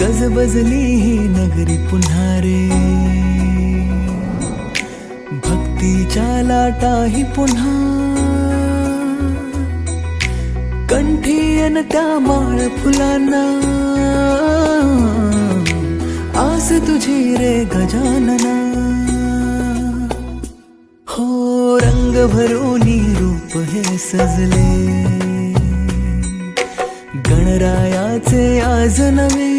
गजबजली ही नगरी पुन्हा रे, भक्तीच्या लाटाही पुन्हा, कंठी अन त्या माळ फुलांना, आस तुझी रे गजानना. हो रंग भरूनी रूप हे सजले, गणरायाचे आज नवे,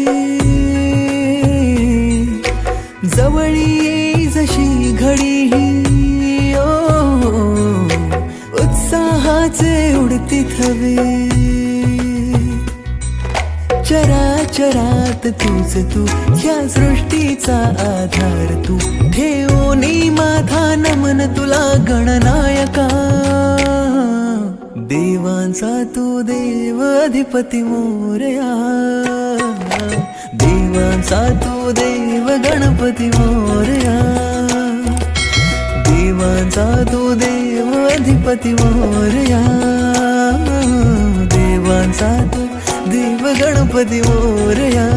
जवळी येई जशी घडी ही, उत्साहाचे उडती थवे. चराचरात तूच तू, या सृष्टीचा आधार तू, ठेवोनी माझा नमन तुला गणनायका. देवांचा तू देव अधिपती मोरया, देवांचा तू देव गणपती मोरया, देवांचा तू देव अधिपती मोरया, देवांचा तू देव गणपती मोरया.